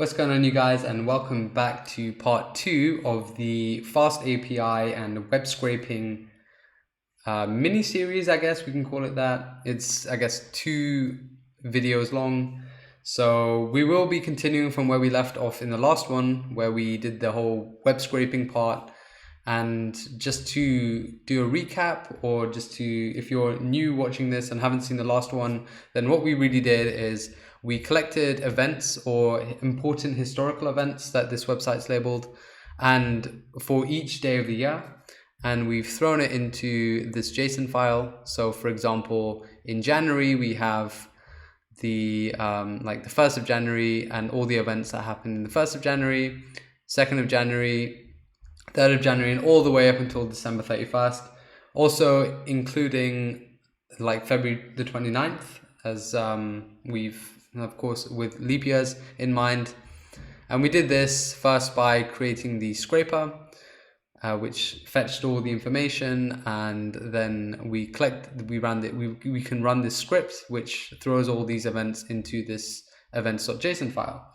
What's going on, you guys, and welcome back to part 2 of the FastAPI and web scraping mini series, I guess we can call it that. It's, I guess, 2 videos long. So we will be continuing from where we left off in the last one, where we did the whole web scraping part. And just to do a recap, or just to, if you're new watching this and haven't seen the last one, then what we really did is we collected events or important historical events that this website's labeled, and for each day of the year, and we've thrown it into this JSON file. So for example, in January, we have the like the 1st of January and all the events that happened in the 1st of January, 2nd of January, 3rd of January, and all the way up until December 31st. Also including like February the 29th, as we've, of course, with leap years in mind. And we did this first by creating the scraper, which fetched all the information, and then we can run this script which throws all these events into this events.json file.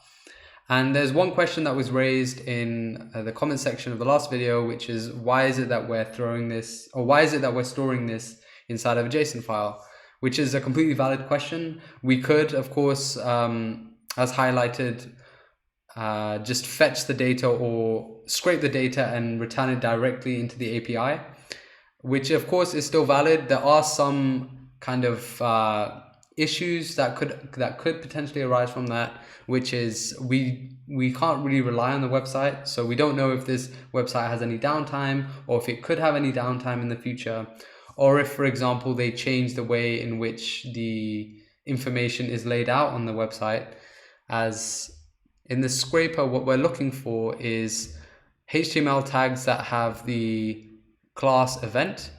And there's one question that was raised in the comment section of the last video, which is, why is it that we're throwing this, or why is it that we're storing this inside of a JSON file? Which is a completely valid question. We could, of course, as highlighted, just fetch the data or scrape the data and return it directly into the API, which of course is still valid. There are some kind of issues that could potentially arise from that, which is we can't really rely on the website. So we don't know if this website has any downtime, or if it could have any downtime in the future, or if, for example, they change the way in which the information is laid out on the website. As in the scraper, what we're looking for is HTML tags that have the class event,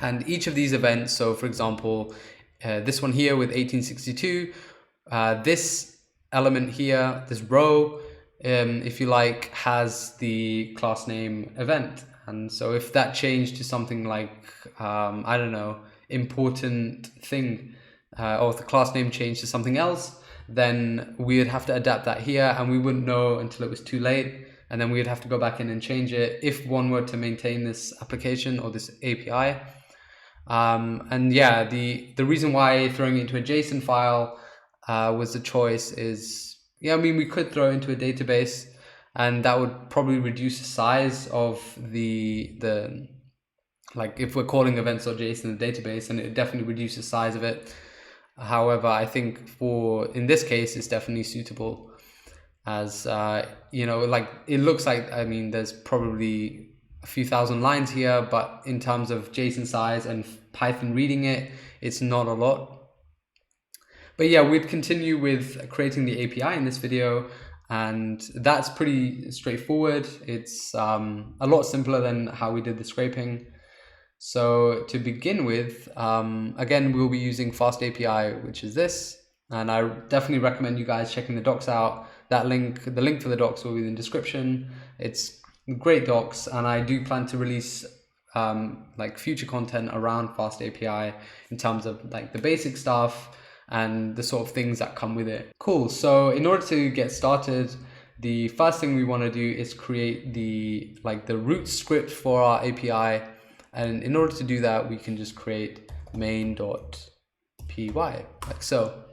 and each of these events, so for example, this one here with 1862, this element here, this row, if you like, has the class name event. And so if that changed to something like, I don't know, important thing, or if the class name changed to something else, then we would have to adapt that here, and we wouldn't know until it was too late. And then we'd have to go back in and change it if one were to maintain this application or this API. And yeah, the reason why throwing it into a JSON file was the choice is, yeah, I mean, we could throw it into a database, and that would probably reduce the size of the like if we're calling events.json the database, and it definitely reduces the size of it. However, I think in this case, it's definitely suitable, as you know, like it looks like, I mean, there's probably a few thousand lines here, but in terms of JSON size and Python reading it, it's not a lot. But yeah, we'd continue with creating the API in this video, and that's pretty straightforward. It's a lot simpler than how we did the scraping. So to begin with, again, we'll be using FastAPI, which is this, and I definitely recommend you guys checking the docs out. The link for the docs will be in the description. It's great docs, and I do plan to release like future content around FastAPI in terms of like the basic stuff and the sort of things that come with it. Cool. So in order to get started, the first thing we want to do is create the root script for our API. And in order to do that, we can just create main.py like so.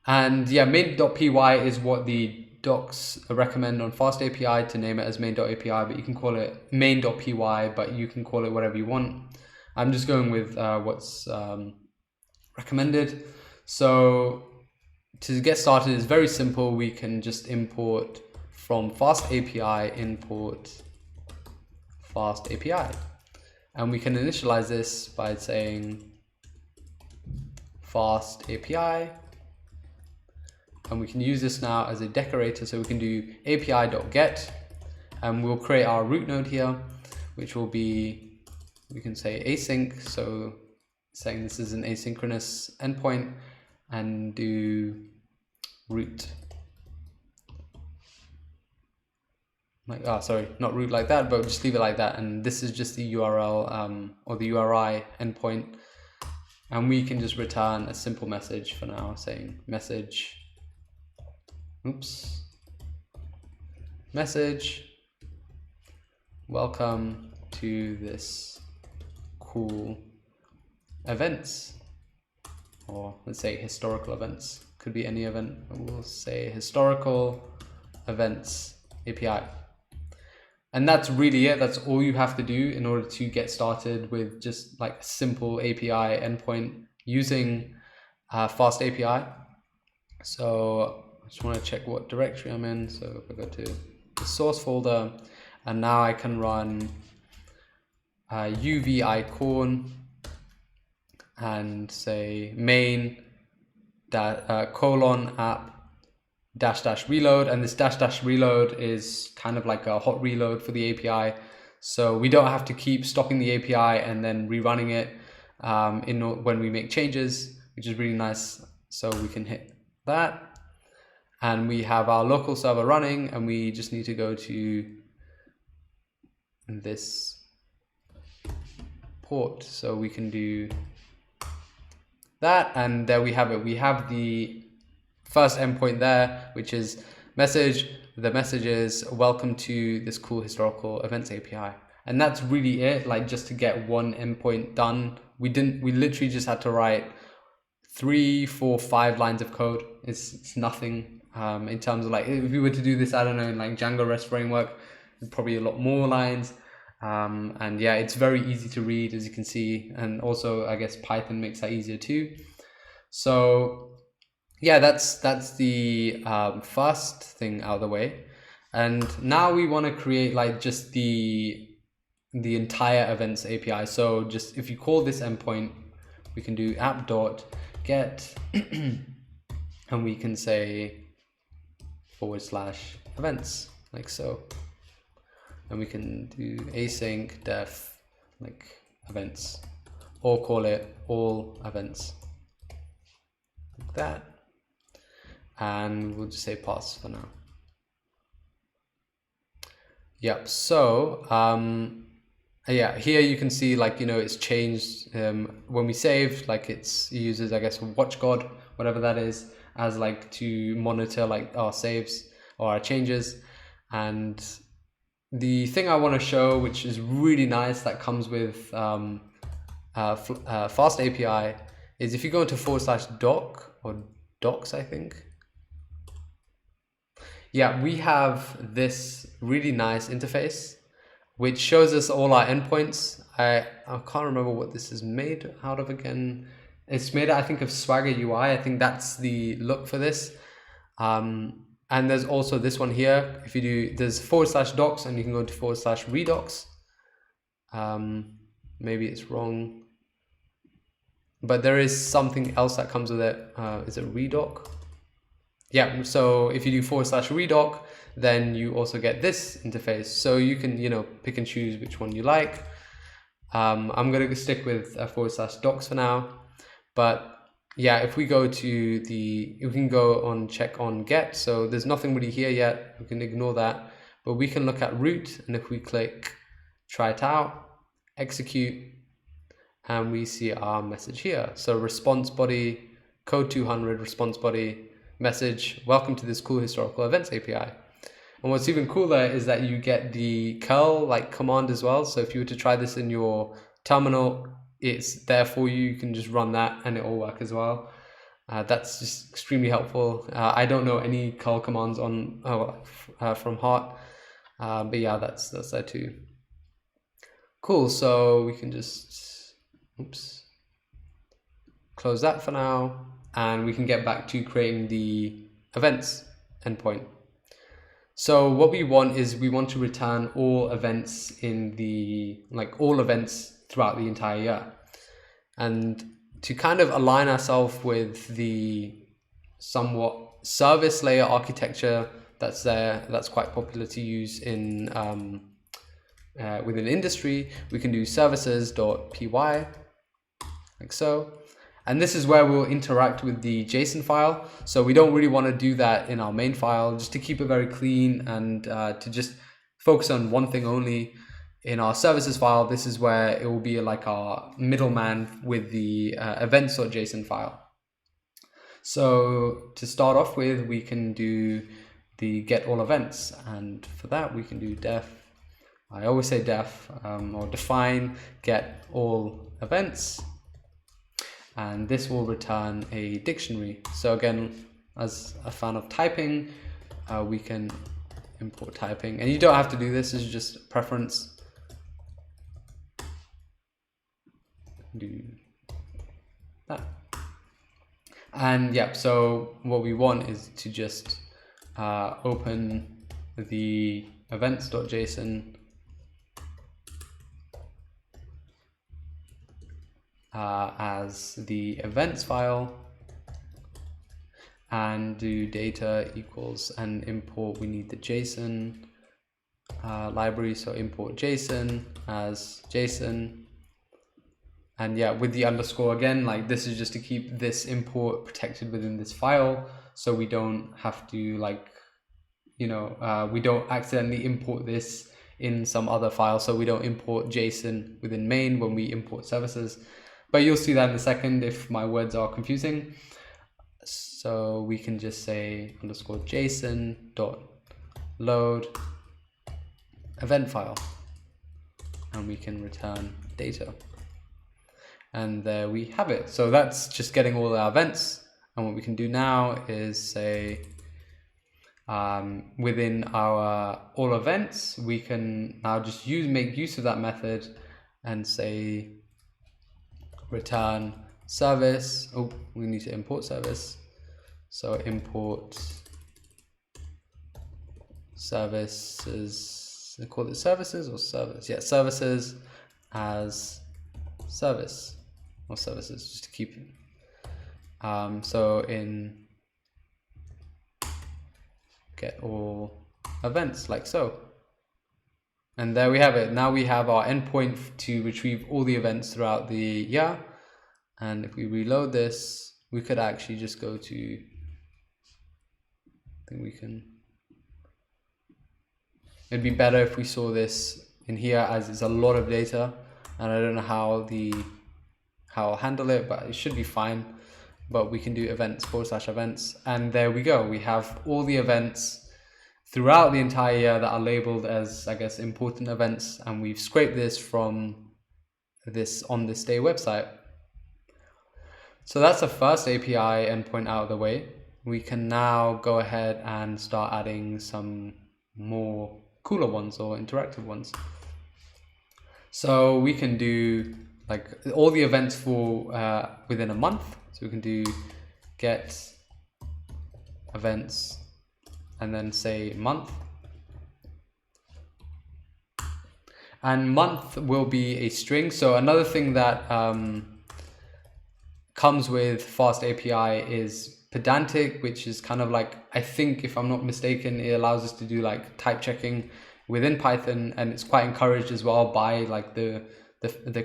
And yeah, main.py is what the docs recommend on FastAPI, to name it as main.api, but you can call it main.py, but you can call it whatever you want. I'm just going with what's recommended. So to get started, it's very simple. We can just import from FastAPI, import FastAPI. And we can initialize this by saying FastAPI. And we can use this now as a decorator. So we can do api.get, and we'll create our root node here, which will be, we can say async. So saying this is an asynchronous endpoint, and do root. Like, sorry, not root like that, but just leave it like that. And this is just the URL or the URI endpoint. And we can just return a simple message for now, saying message, oops, message, welcome to this cool events, or let's say historical events, could be any event, we'll say historical events API. And that's really it. That's all you have to do in order to get started with just like a simple API endpoint using FastAPI. So I just want to check what directory I'm in. So if I go to the source folder, and now I can run UV icon and say main colon app -- reload, and this -- reload is kind of like a hot reload for the API, so we don't have to keep stopping the API and then rerunning it when we make changes, which is really nice. So we can hit that, and we have our local server running, and we just need to go to this port, so we can do that, and there we have it. We have the first endpoint there, which is message. The message is welcome to this cool historical events API. And that's really it, like just to get one endpoint done. We literally just had to write 3, 4, 5 lines of code. It's nothing in terms of like, if we were to do this, I don't know, in like Django REST framework, probably a lot more lines. And yeah, it's very easy to read, as you can see. And also, I guess Python makes that easier too. So yeah, that's the first thing out of the way. And now we want to create like just the entire events API. So just if you call this endpoint, we can do app.get and we can say / events, like so. And we can do async def like events, or call it all events, like that. And we'll just say pass for now. Yep. So yeah, here you can see like, you know, it's changed when we saved, like it uses, I guess, WatchGuard, whatever that is, as like to monitor like our saves or our changes. And the thing I want to show, which is really nice, that comes with FastAPI, is if you go into /doc or docs, I think. Yeah, we have this really nice interface which shows us all our endpoints. I can't remember what this is made out of again. It's made, I think, of Swagger UI. I think that's the look for this. And there's also this one here. If you do, there's /docs, and you can go to /redocs. Maybe it's wrong, but there is something else that comes with it. Is it redoc? Yeah, so if you do /redoc, then you also get this interface. So you can, you know, pick and choose which one you like. I'm going to stick with /docs for now. But yeah, if we go to you can go on check on get. So there's nothing really here yet. We can ignore that. But we can look at root, and if we click try it out, execute, and we see our message here. So response body, code 200, response body, message, welcome to this cool historical events API. And what's even cooler is that you get the curl like command as well. So if you were to try this in your terminal, it's there for you. You can just run that and it will work as well. That's just extremely helpful. I don't know any curl commands on from heart, but yeah, that's there too. Cool. So we can just close that for now, and we can get back to creating the events endpoint. So what we want is we want to return all events in all events throughout the entire year. And to kind of align ourselves with the somewhat service layer architecture that's there, that's quite popular to use in within industry, we can do services.py, like so. And this is where we'll interact with the JSON file. So we don't really want to do that in our main file, just to keep it very clean and to just focus on one thing only. In our services file, this is where it will be like our middleman with the events.json file. So to start off with, we can do the get all events, and for that we can do def, I always say def, or define get all events, and this will return a dictionary. So again, as a fan of typing, we can import typing, and you don't have to do this, it's just preference. Do that. And yeah, so what we want is to just open the events.json as the events file, and do data equals and import. We need the JSON library, so import JSON as JSON. And yeah, with the underscore again, like this is just to keep this import protected within this file, so we don't have to, like, you know, we don't accidentally import this in some other file. So we don't import JSON within main when we import services, but you'll see that in a second if my words are confusing. So we can just say underscore JSON dot load event file, and we can return data. And there we have it. So that's just getting all our events. And what we can do now is say, within our all events, we can now just make use of that method and say return service. Oh, we need to import service. So import services, I call it services or service? Yeah, services as service. Or services, just to keep it. So in get all events, like so. And there we have it. Now we have our endpoint to retrieve all the events throughout the year. And if we reload this, we could actually just go to, I think we can, it'd be better if we saw this in here, as it's a lot of data, and I don't know how I'll handle it, but it should be fine. But we can do events / events, and there we go. We have all the events throughout the entire year that are labeled as, I guess, important events, and we've scraped this from this on this day website. So that's the first API endpoint out of the way. We can now go ahead and start adding some more cooler ones or interactive ones. So we can do like all the events for within a month. So we can do get events and then say month. And month will be a string. So another thing that comes with FastAPI is pedantic, which is kind of like, I think if I'm not mistaken, it allows us to do like type checking within Python, and it's quite encouraged as well by like the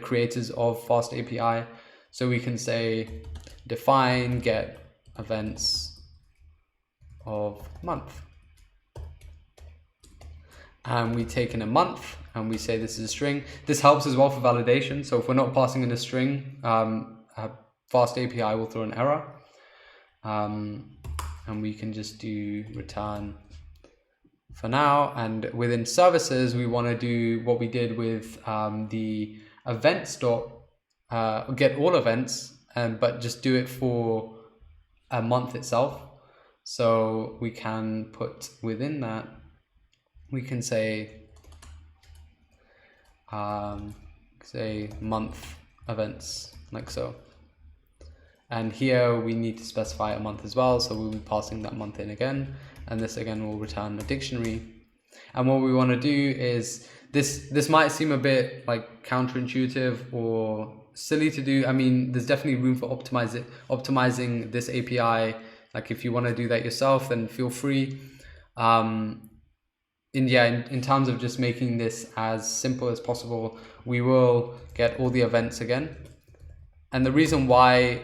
creators of FastAPI. So we can say define get events of month, and we take in a month and we say this is a string. This helps as well for validation. So if we're not passing in a string, FastAPI will throw an error, and we can just do return for now. And within services, we want to do what we did with the events get all events, but just do it for a month itself. So we can put within that, we can say month events, like so. And here we need to specify a month as well, so we'll be passing that month in again, and this again will return a dictionary. And what we want to do is, this might seem a bit like counterintuitive or silly to do. I mean, there's definitely room for optimizing this API. Like if you want to do that yourself, then feel free. In terms of just making this as simple as possible, we will get all the events again. And the reason why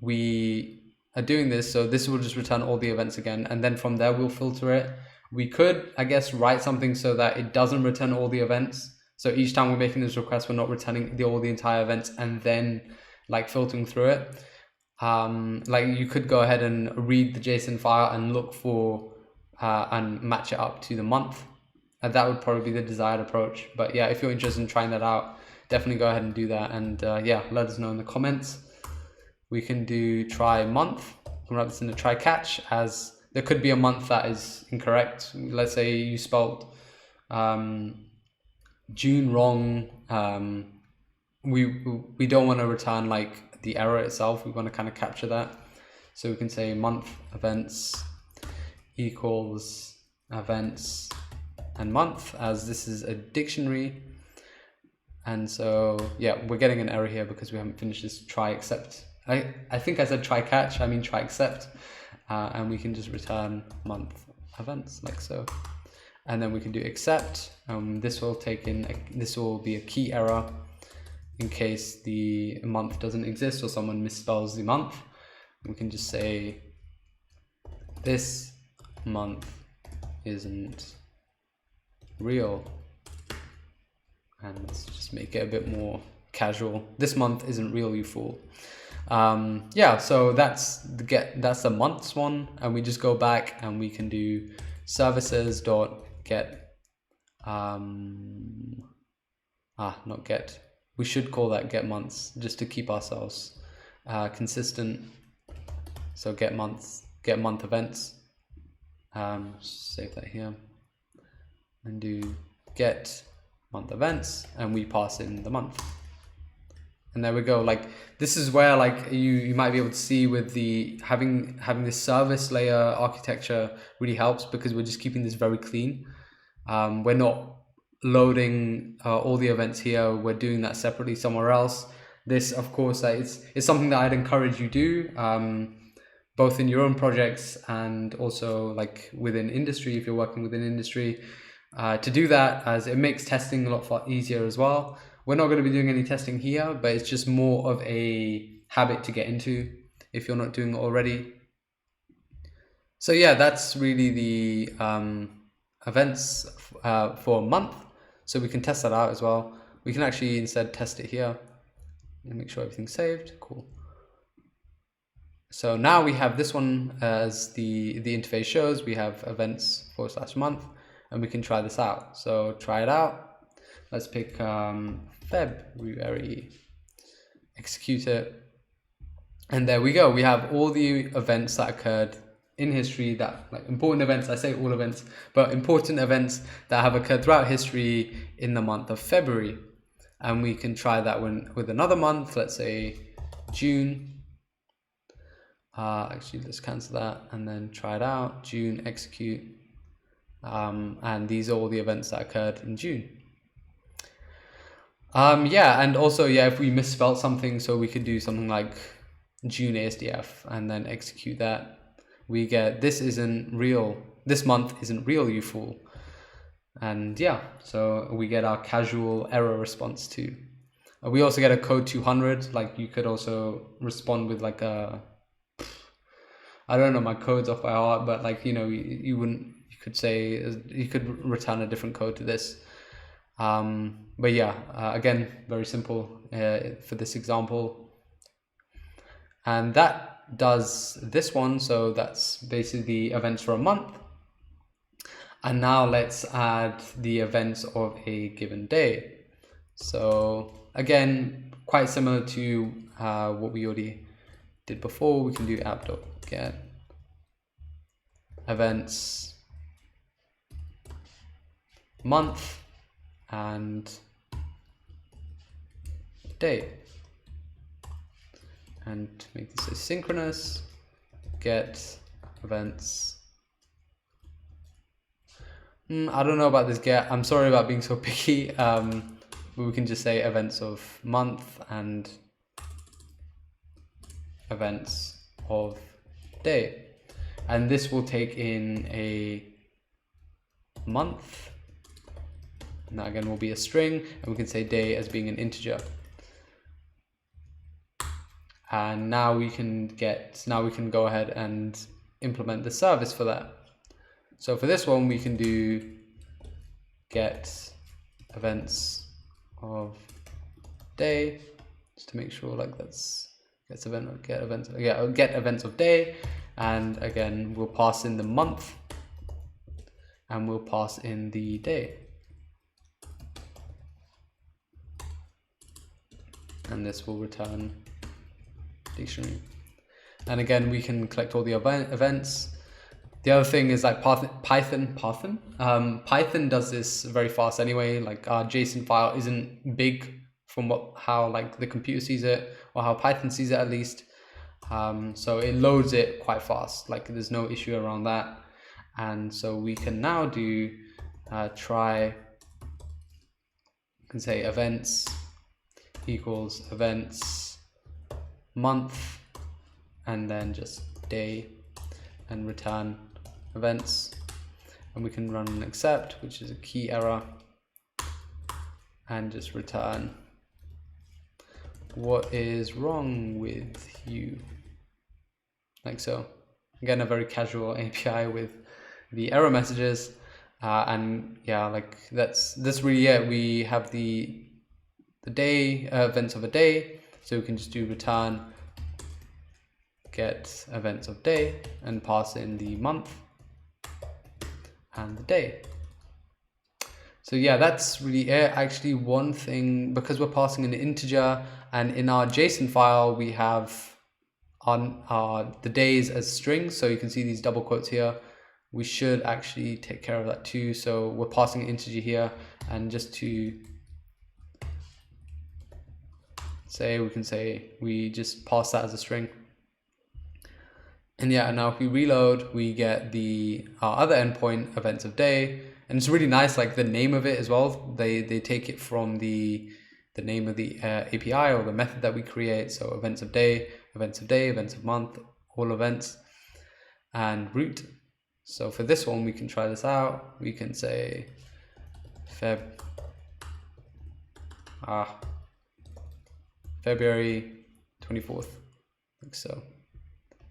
we are doing this, so this will just return all the events again, and then from there we'll filter it. We could, I guess, write something so that it doesn't return all the events. So each time we're making this request, we're not returning all the entire events and then like filtering through it. Like you could go ahead and read the JSON file and look for and match it up to the month. And that would probably be the desired approach. But yeah, if you're interested in trying that out, definitely go ahead and do that. And yeah, let us know in the comments. We can do try month. We'll write this in a try catch, as there could be a month that is incorrect. Let's say you spelled June wrong. We don't want to return like the error itself. We want to kind of capture that. So we can say month events equals events and month, as this is a dictionary. And so yeah, we're getting an error here because we haven't finished this try except. I think I said try catch, I mean try except. And we can just return month events like so. And then we can do except. This will take in, this will be a key error in case the month doesn't exist or someone misspells the month. We can just say this month isn't real. And let's just make it a bit more casual. This month isn't real, you fool. Yeah, so that's the months one, and we just go back and we can do services dot get not get, we should call that get months just to keep ourselves consistent. So get month events. Save that here and do get month events, and we pass in the month. And there we go. Like, this is where like you might be able to see with the having this service layer architecture really helps, because we're just keeping this very clean. We're not loading all the events here. We're doing that separately somewhere else. This, of course, it's something that I'd encourage you do, both in your own projects and also like within industry, if you're working within industry, to do that, as it makes testing a lot easier as well. We're not going to be doing any testing here, but it's just more of a habit to get into if you're not doing it already. So yeah, that's really the events for a month. So we can test that out as well. We can actually instead test it here and make sure everything's saved. Cool. So now we have this one as the interface shows. We have events /month, and we can try this out. So try it out. Let's pick February, execute it. And there we go. We have all the events that occurred in history, that like important events. I say all events, but important events that have occurred throughout history in the month of February. And we can try that one with another month. Let's say June. Actually, let's cancel that and then try it out. June, execute. And these are all the events that occurred in June. Yeah, and also, yeah, if we misspelled something, so we could do something like June ASDF and then execute that. We get, this isn't real. This month isn't real, you fool. And yeah, so we get our casual error response too. We also get a code 200. Like, you could also respond with like a, I don't know my codes off by heart, but like, you know, you could say, you could return a different code to this. But yeah, again, very simple for this example. And that does this one. So that's basically the events for a month. And now let's add the events of a given day. So again, quite similar to what we already did before. We can do app.get events month and day, and make this asynchronous. Get events. I don't know about this get. I'm sorry about being so picky. But we can just say events of month and events of day, and this will take in a month. And that again will be a string, and we can say day as being an integer. And now we can go ahead and implement the service for that. So for this one, we can do get events of day, just to make sure like that's get events of day. And again, we'll pass in the month and we'll pass in the day. And this will return dictionary. And again, we can collect all the events. The other thing is like Python does this very fast anyway. Like our JSON file isn't big from how like the computer sees it, or how Python sees it at least. So it loads it quite fast. Like there's no issue around that. And so we can now do try. You can say events equals events month, and then just day, and return events, and we can run an except, which is a key error, and just return what is wrong with you, like so. Again, a very casual API with the error messages, and yeah, like that's really it. We have the day events of a day, so we can just do return get events of day and pass in the month and the day. So yeah, that's really it. Actually, one thing, because we're passing an integer, and in our JSON file we have on the days as strings, so you can see these double quotes here. We should actually take care of that too. So we're passing an integer here, and just to say, we can say we just pass that as a string. And yeah, now if we reload, we get the other endpoint events of day, and it's really nice, like the name of it as well. They take it from the name of the API or the method that we create. So events of day, events of month, all events, and root. So for this one, we can try this out. We can say February 24th, like so.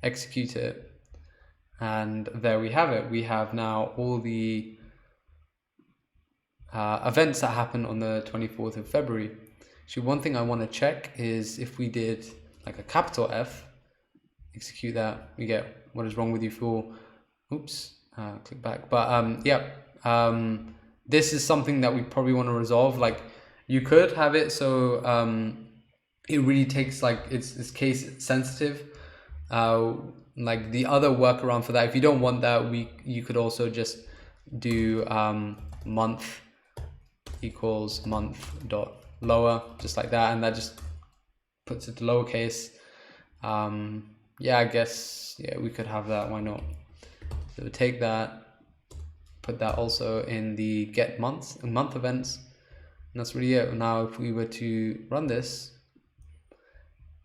Execute it, and there we have it. We have now all the events that happen on the 24th of February. Actually, one thing I want to check is if we did like a capital F, execute that, we get what is wrong with you for, oops, click back. But this is something that we probably want to resolve. Like you could have it so it really takes, like it's case sensitive. Like the other workaround for that, if you don't want that, you could also just do month equals month dot lower, just like that, and that just puts it to lowercase. Yeah, I guess, yeah, we could have that, why not? So take that, put that also in the get month events, and that's really it. Now if we were to run this,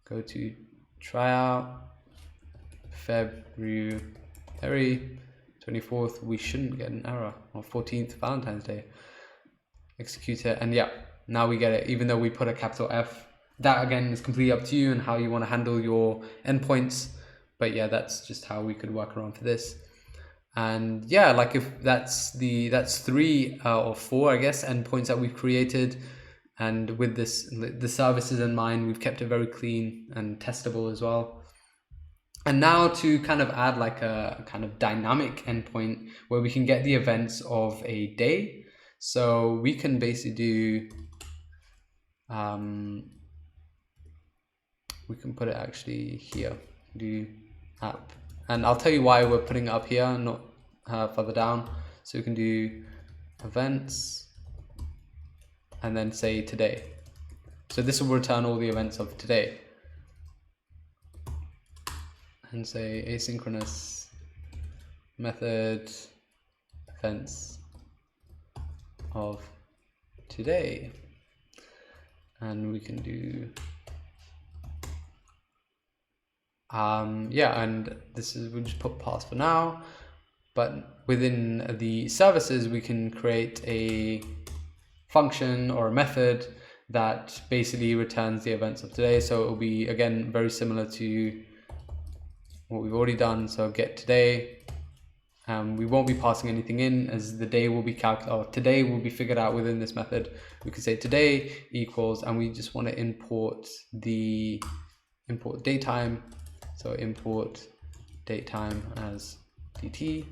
go to try out February 24th, we shouldn't get an error, or 14th, Valentine's Day. Execute it, and yeah, now we get it, even though we put a capital F. That again is completely up to you and how you want to handle your endpoints, but yeah, that's just how we could work around for this. And yeah, like if that's 3 or 4, I guess, endpoints that we've created, and with the services in mind, we've kept it very clean and testable as well. And now to kind of add like a kind of dynamic endpoint where we can get the events of a day. So we can basically do, we can put it actually here, do app. And I'll tell you why we're putting it up here, not further down. So we can do events and then say today. So this will return all the events of today. And say asynchronous method events of today, and we can do yeah, and this is, we'll just put pass for now, but within the services we can create a function or a method that basically returns the events of today. So it will be, again, very similar to what we've already done. So get today, we won't be passing anything in, as the day will be today will be figured out within this method. We could say today equals, and we just want to import datetime. So import datetime as dt,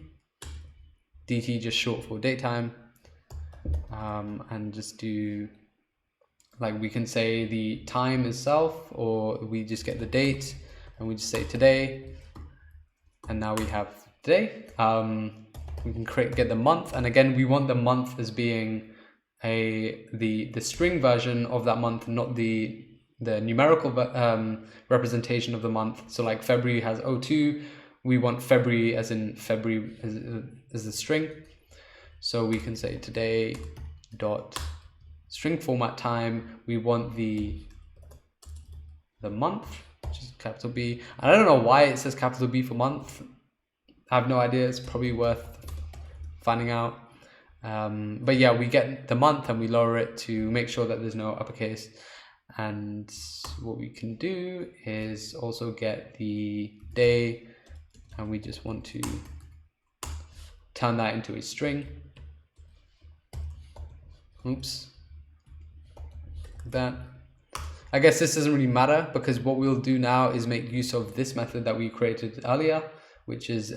dt just short for date time, and just do, like, we can say the time itself, or we just get the date and we just say today, and now we have today. We can get the month, and again we want the month as being the string version of that month, not the numerical representation of the month. So like February has 02, we want February as in February as the string. So we can say today dot string format time, we want the month, which is capital B. And I don't know why it says capital B for month. I have no idea. It's probably worth finding out. But yeah, we get the month and we lower it to make sure that there's no uppercase. And what we can do is also get the day, and we just want to turn that into a string. Oops. That. I guess this doesn't really matter, because what we'll do now is make use of this method that we created earlier, which is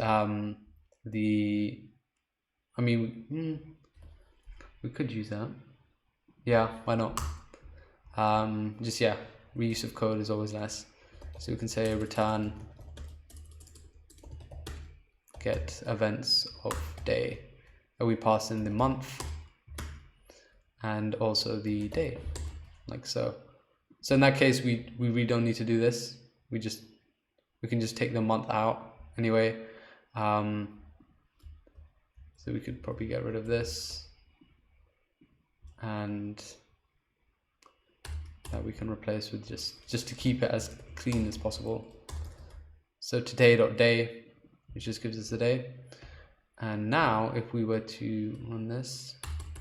we could use that. Yeah, why not? Reuse of code is always nice. So we can say return get events of day, and we pass in the month and also the day, like so. So in that case, we really don't need to do this. We can just take the month out anyway. So we could probably get rid of this, and that we can replace with just to keep it as clean as possible. So today.day, which just gives us the day. And now if we were to run this,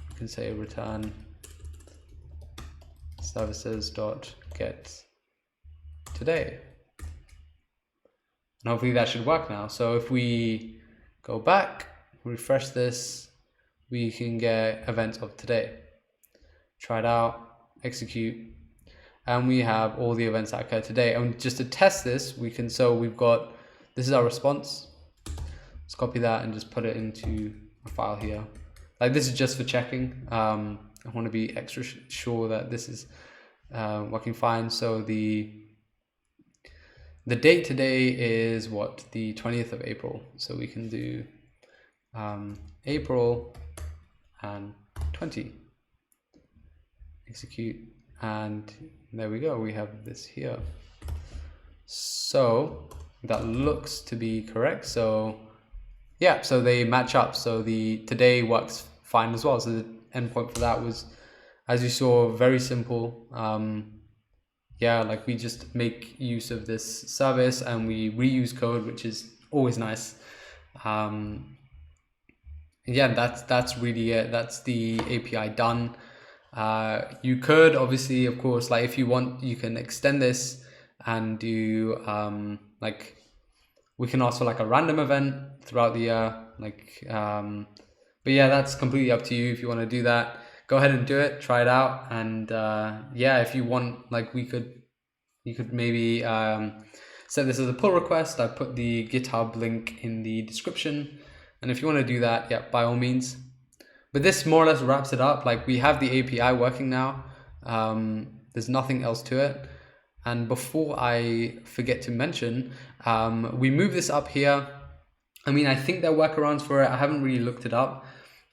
we can say return services.get today. And hopefully that should work now. So if we go back, refresh this, we can get events of today. Try it out, execute, and we have all the events that occur today. And just to test this, we can, so we've got, this is our response. Let's copy that and just put it into a file here. Like, this is just for checking. I want to be extra sure that this is working fine. So the date today is what? The 20th of April. So we can do April and 20. Execute, and there we go. We have this here. So that looks to be correct. So yeah, so they match up. So the today works fine as well. So the endpoint for that was, as you saw, very simple. Yeah, like we just make use of this service and we reuse code, which is always nice. Yeah, that's really it. That's the API done. You could obviously, of course, like if you want, you can extend this and do like, we can also like a random event throughout the year, like but yeah, that's completely up to you. If you want to do that, go ahead and do it, try it out. And yeah, if you want, like you could maybe set this as a pull request. I put the GitHub link in the description, and if you want to do that, yeah, by all means. But this more or less wraps it up. Like, we have the API working now. There's nothing else to it. And before I forget to mention, we move this up here. I mean, I think there are workarounds for it. I haven't really looked it up,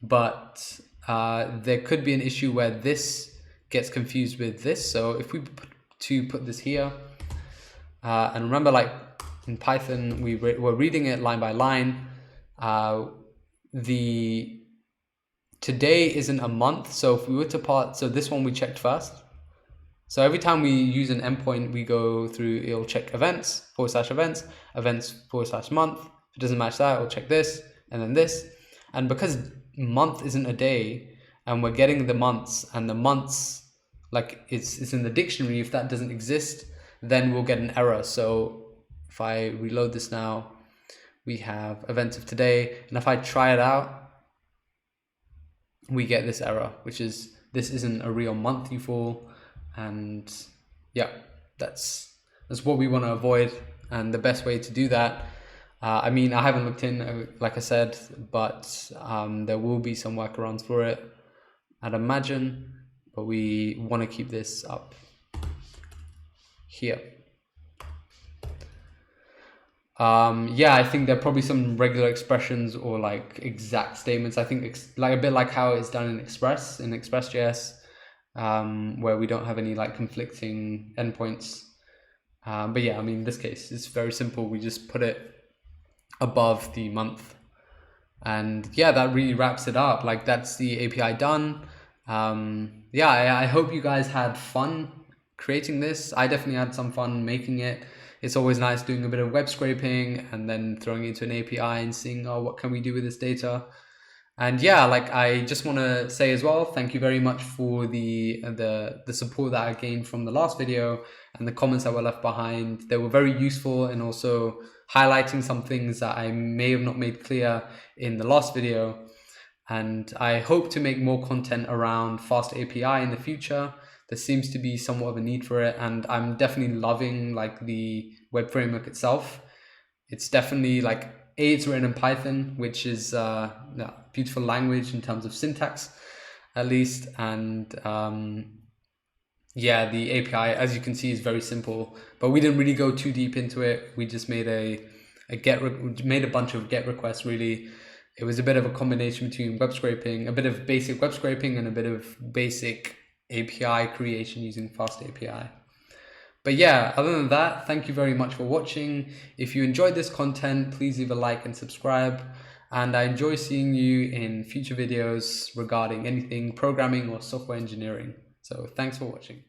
but there could be an issue where this gets confused with this. So if we put this here, and remember, like in Python, we're reading it line by line. The today isn't a month, so if we were to so this one we checked first. So every time we use an endpoint, we go through, it'll check events, /events, events /month. If it doesn't match that, it'll check this, and then this. And because month isn't a day, and we're getting the months, and the months, like it's in the dictionary, if that doesn't exist, then we'll get an error. So if I reload this now, we have events of today, and if I try it out, we get this error, which is this isn't a real month you fall. And yeah, that's what we want to avoid. And the best way to do that I mean, I haven't looked in, like I said, but there will be some workarounds for it, I'd imagine, but we want to keep this up here. Yeah, I think there are probably some regular expressions or like exact statements. I think like a bit like how it's done in Express.js, where we don't have any like conflicting endpoints. But yeah, I mean, in this case, it's very simple. We just put it above the month, and yeah, that really wraps it up. Like, that's the API done. Yeah, I hope you guys had fun creating this. I definitely had some fun making it. It's always nice doing a bit of web scraping and then throwing it into an API and seeing, oh, what can we do with this data? And yeah, like, I just want to say as well, thank you very much for the support that I gained from the last video and the comments that were left behind. They were very useful, and also highlighting some things that I may have not made clear in the last video. And I hope to make more content around FastAPI in the future. There seems to be somewhat of a need for it, and I'm definitely loving like the web framework itself. It's definitely like, it's written in Python, which is a beautiful language in terms of syntax, at least. And yeah, the API, as you can see, is very simple, but we didn't really go too deep into it. We just made made a bunch of GET requests, really. It was a bit of a combination between web scraping, a bit of basic web scraping, and a bit of basic API creation using FastAPI. But yeah, other than that, thank you very much for watching. If you enjoyed this content, please leave a like and subscribe. And I enjoy seeing you in future videos regarding anything programming or software engineering. So thanks for watching.